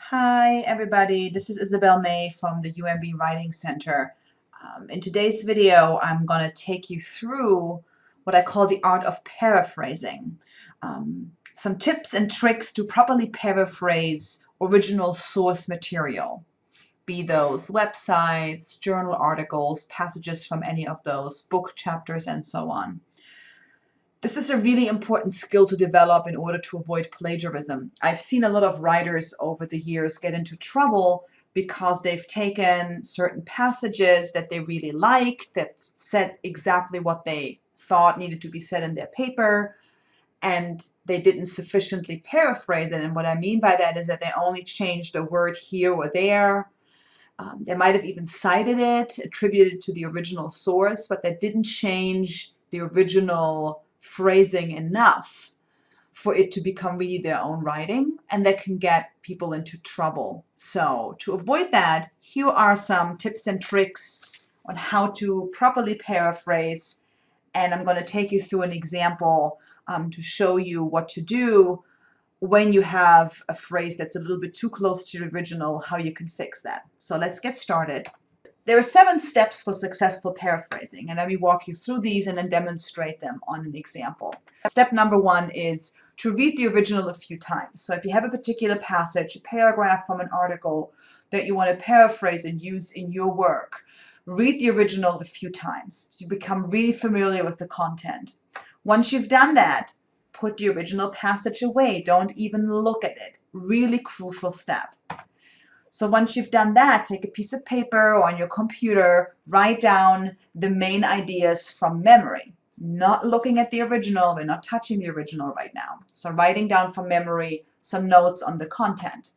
Hi everybody, this is Isabel May from the UMB Writing Center. In today's video, I'm going to take you through what I call the art of paraphrasing. Some tips and tricks to properly paraphrase original source material, be those websites, journal articles, passages from any of those book chapters, and so on. This is a really important skill to develop in order to avoid plagiarism. I've seen a lot of writers over the years get into trouble because they've taken certain passages that they really liked, that said exactly what they thought needed to be said in their paper, and they didn't sufficiently paraphrase it. And what I mean by that is that they only changed a word here or there. They might have even cited it, attributed it to the original source, but they didn't change the original phrasing enough for it to become really their own writing, and that can get people into trouble. So to avoid that, here are some tips and tricks on how to properly paraphrase, and I'm going to take you through an example to show you what to do when you have a phrase that's a little bit too close to the original, how you can fix that. So let's get started. There are 7 steps for successful paraphrasing, and let me walk you through these and then demonstrate them on an example. Step number 1 is to read the original a few times. So if you have a particular passage, a paragraph from an article that you want to paraphrase and use in your work, read the original a few times so you become really familiar with the content. Once you've done that, put the original passage away. Don't even look at it. Really crucial step. So once you've done that, take a piece of paper or on your computer, write down the main ideas from memory. Not looking at the original, we're not touching the original right now. So writing down from memory some notes on the content.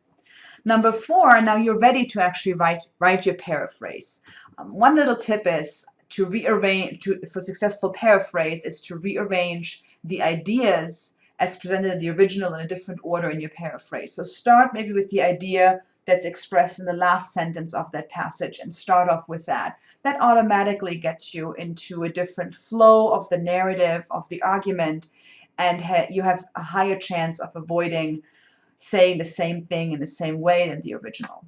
Number 4, now you're ready to actually write your paraphrase. One little tip is to rearrange, for successful paraphrase, is to rearrange the ideas as presented in the original in a different order in your paraphrase. So start maybe with the idea that's expressed in the last sentence of that passage and start off with that. That automatically gets you into a different flow of the narrative, of the argument, and you have a higher chance of avoiding saying the same thing in the same way than the original.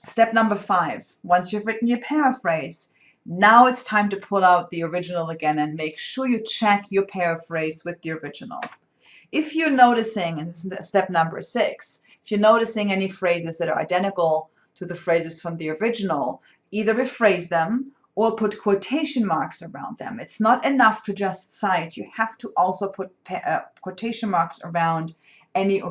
Step number 5, once you've written your paraphrase, now it's time to pull out the original again and make sure you check your paraphrase with the original. If you're noticing, and this is step number 6, if you're noticing any phrases that are identical to the phrases from the original, either rephrase them or put quotation marks around them. It's not enough to just cite. You have to also put quotation marks around any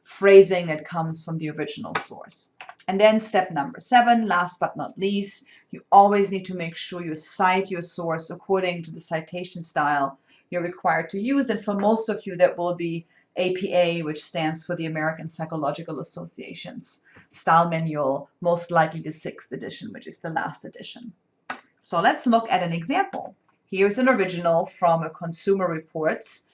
phrasing that comes from the original source. And then step number 7, last but not least, you always need to make sure you cite your source according to the citation style you're required to use. And for most of you, that will be APA, which stands for the American Psychological Association's style manual, most likely the 6th edition, which is the last edition. So let's look at an example. Here's an original from a Consumer Reports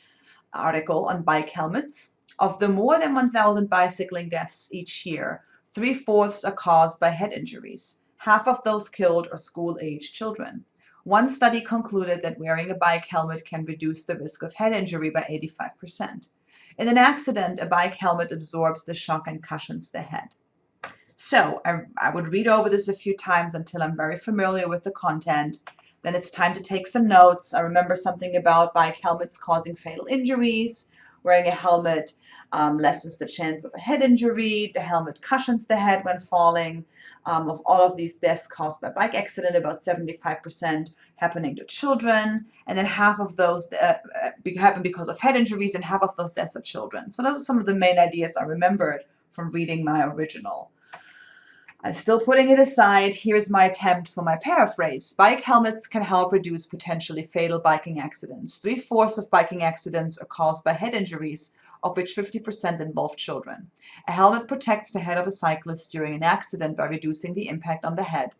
article on bike helmets. Of the more than 1,000 bicycling deaths each year, 3/4 are caused by head injuries. Half of those killed are school-age children. One study concluded that wearing a bike helmet can reduce the risk of head injury by 85%. In an accident, a bike helmet absorbs the shock and cushions the head. So I would read over this a few times until I'm very familiar with the content. Then it's time to take some notes. I remember something about bike helmets causing fatal injuries. Wearing a helmet lessens the chance of a head injury. The helmet cushions the head when falling. Of all of these deaths caused by bike accident, about 75% happening to children, and then half of those happen because of head injuries, and half of those deaths are children. So those are some of the main ideas I remembered from reading my original. I'm still putting it aside. Here's my attempt for my paraphrase. Bike helmets can help reduce potentially fatal biking accidents. 3/4 of biking accidents are caused by head injuries, of which 50% involve children. A helmet protects the head of a cyclist during an accident by reducing the impact on the head.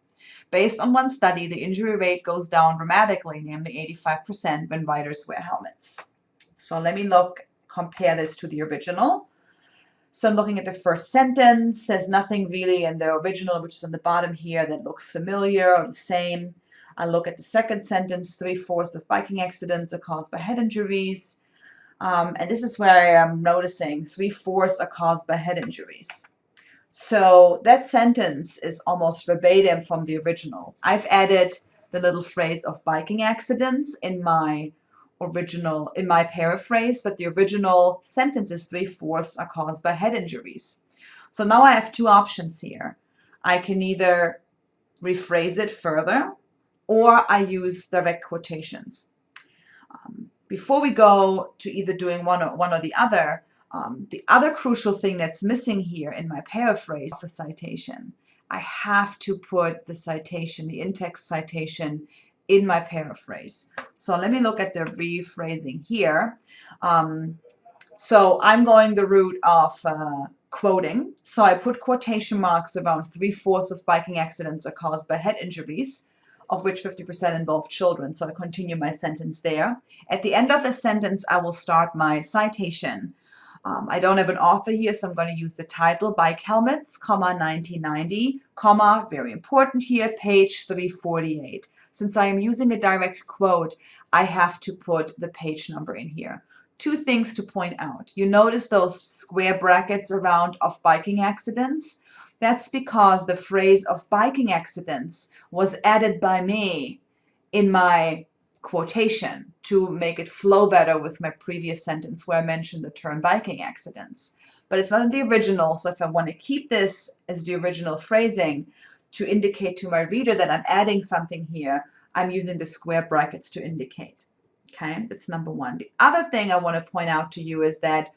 Based on one study, the injury rate goes down dramatically, namely 85%, when riders wear helmets. So let me compare this to the original. So I'm looking at the first sentence. There's nothing really in the original, which is on the bottom here, that looks familiar or the same. I look at the second sentence. 3/4 of biking accidents are caused by head injuries. And this is where I am noticing 3/4 are caused by head injuries. So that sentence is almost verbatim from the original. I've added the little phrase of biking accidents in my paraphrase, but the original sentence is 3/4 are caused by head injuries. So now I have two options here. I can either rephrase it further, or I use direct quotations. Before we go to either doing one or the other crucial thing that's missing here in my paraphrase is the citation. I have to put the citation, the in-text citation, in my paraphrase. So let me look at the rephrasing here. So I'm going the route of quoting. So I put quotation marks around 3/4 of biking accidents are caused by head injuries, of which 50% involve children. So I continue my sentence there. At the end of the sentence, I will start my citation. I don't have an author here, so I'm going to use the title, Bike Helmets, 1990, very important here, page 348. Since I am using a direct quote, I have to put the page number in here. Two things to point out. You notice those square brackets around of biking accidents? That's because the phrase of biking accidents was added by me in my quotation to make it flow better with my previous sentence where I mentioned the term biking accidents. But it's not in the original, so if I want to keep this as the original phrasing to indicate to my reader that I'm adding something here, I'm using the square brackets to indicate. Okay, that's number one. The other thing I want to point out to you is that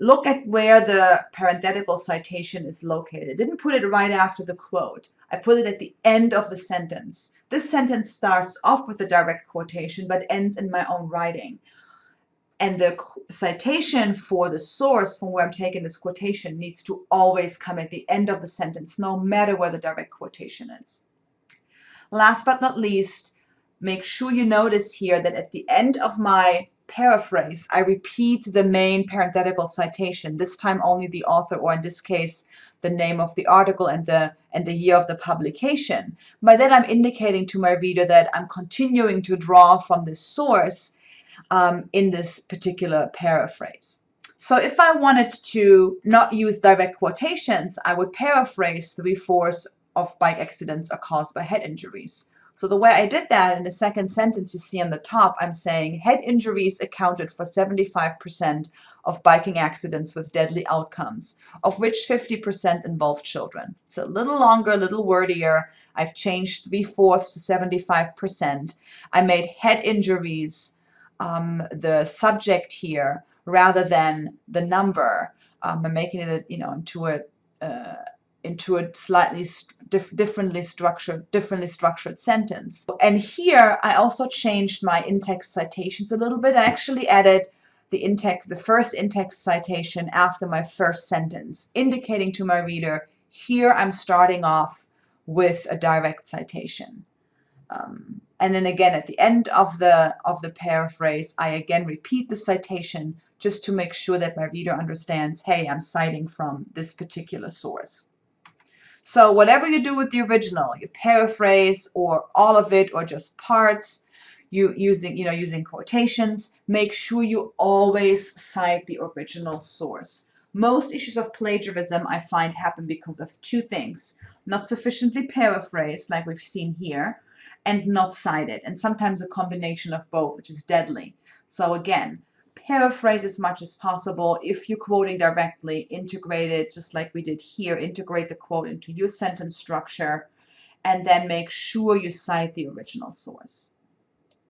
look at where the parenthetical citation is located. I didn't put it right after the quote. I put it at the end of the sentence. This sentence starts off with a direct quotation but ends in my own writing. And the citation for the source from where I'm taking this quotation needs to always come at the end of the sentence, no matter where the direct quotation is. Last but not least, make sure you notice here that at the end of my paraphrase, I repeat the main parenthetical citation, this time only the author, or in this case, the name of the article and the year of the publication. By that, I'm indicating to my reader that I'm continuing to draw from this source in this particular paraphrase. So if I wanted to not use direct quotations, I would paraphrase 3/4 of bike accidents are caused by head injuries. So the way I did that, in the second sentence you see on the top, I'm saying head injuries accounted for 75% of biking accidents with deadly outcomes, of which 50% involve children. It's a little longer, a little wordier. I've changed 3/4 to 75%. I made head injuries the subject here rather than the number. I'm making it, into a slightly differently structured sentence. And here I also changed my in-text citations a little bit. I actually added the first in-text citation after my first sentence, indicating to my reader, here I'm starting off with a direct citation. And then again, at the end of the paraphrase, I again repeat the citation just to make sure that my reader understands, hey, I'm citing from this particular source. So whatever you do with the original, you paraphrase or all of it or just parts, using quotations, make sure you always cite the original source. Most issues of plagiarism I find happen because of two things: not sufficiently paraphrased, like we've seen here, and not cited, and sometimes a combination of both, which is deadly. So again, paraphrase as much as possible. If you're quoting directly, integrate it just like we did here. Integrate the quote into your sentence structure, and then make sure you cite the original source.